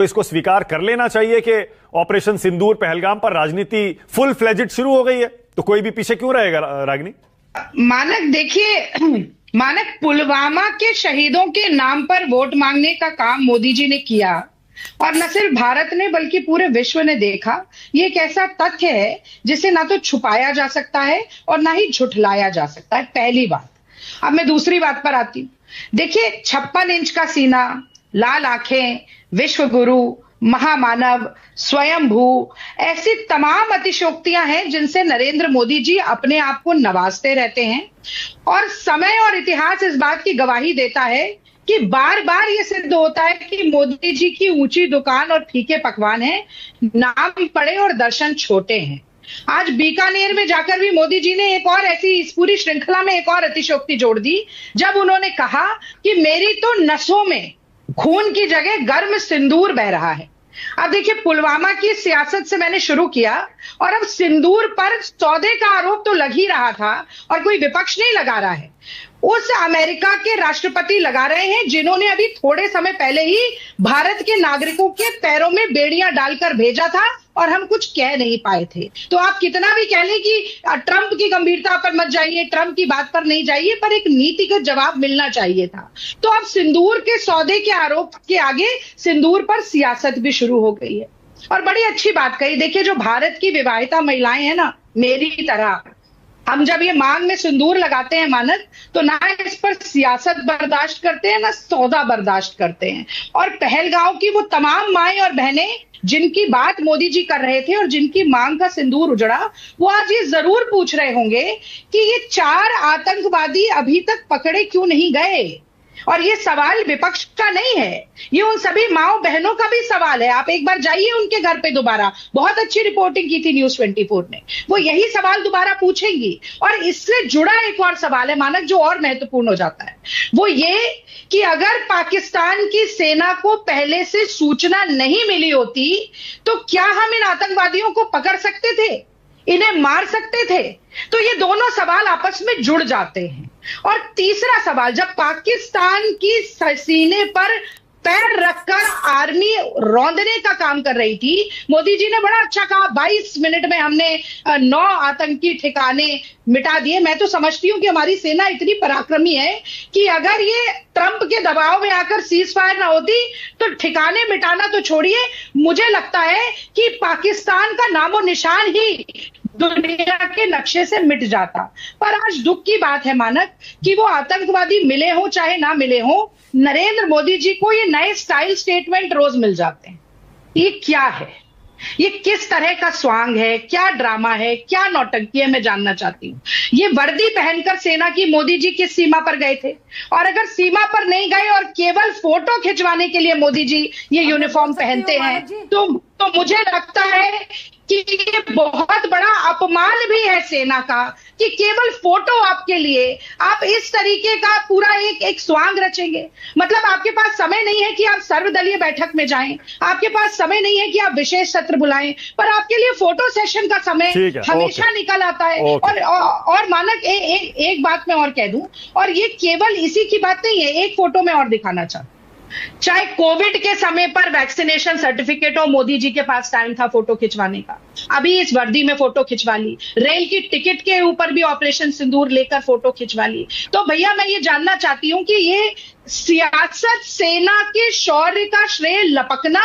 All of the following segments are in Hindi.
तो इसको स्वीकार कर लेना चाहिए कि ऑपरेशन सिंदूर पहलगाम पर राजनीति फुल फ्लेजेड शुरू हो गई है, तो कोई भी पीछे क्यों रहेगा रागिनी? मानक देखिए, मानक पुलवामा के शहीदों के नाम पर वोट मांगने का काम मोदी जी ने किया और न सिर्फ भारत ने बल्कि पूरे विश्व ने देखा। ये एक ऐसा तथ्य है जिसे ना तो छुपाया जा सकता है और ना ही झुठलाया जा सकता है, पहली बात। अब मैं दूसरी बात पर आती हूँ। देखिए, 56 इंच का सीना, लाल आंखें, विश्व गुरु, महामानव, स्वयंभू, ऐसी तमाम अतिशयोक्तियां हैं जिनसे नरेंद्र मोदी जी अपने आप को नवाजते रहते हैं। और समय और इतिहास इस बात की गवाही देता है कि बार बार ये सिद्ध होता है कि मोदी जी की ऊंची दुकान और फीके पकवान है, नाम बड़े और दर्शन छोटे हैं। आज बीकानेर में जाकर भी मोदी जी ने एक और ऐसी इस पूरी श्रृंखला में एक और अतिशयोक्ति जोड़ दी, जब उन्होंने कहा कि मेरी तो नसों में खून की जगह गर्म सिंदूर बह रहा है। अब देखिए, पुलवामा की सियासत से मैंने शुरू किया और अब सिंदूर पर सौदे का आरोप तो लग ही रहा था और कोई विपक्ष नहीं लगा रहा है, उस अमेरिका के राष्ट्रपति लगा रहे हैं जिन्होंने अभी थोड़े समय पहले ही भारत के नागरिकों के पैरों में बेड़ियां डालकर भेजा था और हम कुछ कह नहीं पाए थे। तो आप कितना भी कह लें कि ट्रंप की गंभीरता पर मत जाइए, ट्रंप की बात पर नहीं जाइए, पर एक नीतिगत जवाब मिलना चाहिए था। तो अब सिंदूर के सौदे के आरोप के आगे सिंदूर पर सियासत भी शुरू हो गई है। और बड़ी अच्छी बात कही। देखिए, जो भारत की विवाहिता महिलाएं हैं ना, मेरी तरह, हम जब ये मांग में सिंदूर लगाते हैं मानक, तो ना इस पर सियासत बर्दाश्त करते हैं ना सौदा बर्दाश्त करते हैं। और पहलगांव की वो तमाम माएं और बहनें जिनकी बात मोदी जी कर रहे थे और जिनकी मांग का सिंदूर उजड़ा, वो आज ये जरूर पूछ रहे होंगे कि ये 4 आतंकवादी अभी तक पकड़े क्यों नहीं गए। और ये सवाल विपक्ष का नहीं है, ये उन सभी माओ बहनों का भी सवाल है। आप एक बार जाइए उनके घर पे दोबारा, बहुत अच्छी रिपोर्टिंग की थी न्यूज़ 24 ने, वो यही सवाल दोबारा पूछेंगी। और इससे जुड़ा एक और सवाल है मानक, जो और महत्वपूर्ण हो जाता है, वो ये कि अगर पाकिस्तान की सेना को पहले से सूचना नहीं मिली होती तो क्या हम इन आतंकवादियों को पकड़ सकते थे, इन्हें मार सकते थे? तो ये दोनों सवाल आपस में जुड़ जाते हैं। और तीसरा सवाल, जब पाकिस्तान की सीने पर पैर रखकर आर्मी रौंदने का काम कर रही थी, मोदी जी ने बड़ा अच्छा कहा, 22 मिनट में हमने 9 आतंकी ठिकाने मिटा दिए। मैं तो समझती हूं कि हमारी सेना इतनी पराक्रमी है कि अगर ये ट्रंप के दबाव में आकर सीज फायर ना होती तो ठिकाने मिटाना तो छोड़िए, मुझे लगता है कि पाकिस्तान का नामो निशान ही दुनिया के नक्शे से मिट जाता। पर आज दुख की बात है मानक कि वो आतंकवादी मिले हो चाहे ना मिले हो, नरेंद्र मोदी जी को ये नए स्टाइल स्टेटमेंट रोज मिल जाते हैं। ये क्या है? ये किस तरह का स्वांग है? क्या ड्रामा है? क्या नौटंकी है? मैं जानना चाहती हूँ। ये वर्दी पहनकर सेना की मोदी जी किस सीमा पर गए थे? और अगर सीमा पर नहीं गए और केवल फोटो खिंचवाने के लिए मोदी जी ये यूनिफॉर्म पहनते हैं, तो मुझे लगता है कि ये बहुत बड़ा अपमान भी है सेना का कि केवल फोटो आपके लिए आप इस तरीके का पूरा एक स्वांग रचेंगे। मतलब आपके पास समय नहीं है कि आप सर्वदलीय बैठक में जाएं, आपके पास समय नहीं है कि आप विशेष सत्र बुलाएं, पर आपके लिए फोटो सेशन का समय हमेशा निकल आता है। और मानक एक बात मैं और कह दूं, और ये केवल इसी की बात नहीं है, एक फोटो में और दिखाना चाहता हूं। चाहे कोविड के समय पर वैक्सीनेशन सर्टिफिकेट हो, मोदी जी के पास टाइम था फोटो खिंचवाने का, अभी इस वर्दी में फोटो खिंचवा ली, रेल की टिकट के ऊपर भी ऑपरेशन सिंदूर लेकर फोटो खिंचवा ली। तो भैया, मैं ये जानना चाहती हूं कि ये सियासत, सेना के शौर्य का श्रेय लपकना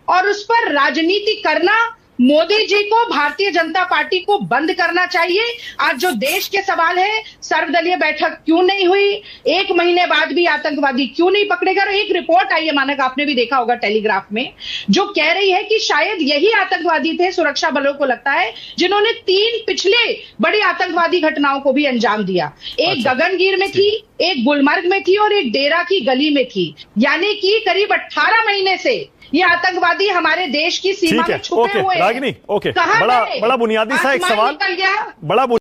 और उस पर राजनीति करना मोदी जी को, भारतीय जनता पार्टी को बंद करना चाहिए। आज जो देश के सवाल है, सर्वदलीय बैठक क्यों नहीं हुई, 1 महीने बाद भी आतंकवादी क्यों नहीं पकड़े गए? एक रिपोर्ट आई है मानक, आपने भी देखा होगा टेलीग्राफ में, जो कह रही है कि शायद यही आतंकवादी थे, सुरक्षा बलों को लगता है, जिन्होंने 3 पिछले बड़ी आतंकवादी घटनाओं को भी अंजाम दिया। एक गगनगीर में थी, एक गुलमर्ग में थी और एक डेरा की गली में थी। यानी कि करीब 18 महीने से ये आतंकवादी हमारे देश की सीमा में छुपे हुए हैं। रागिनी, बड़ा बुनियादी सा एक सवाल, बड़ा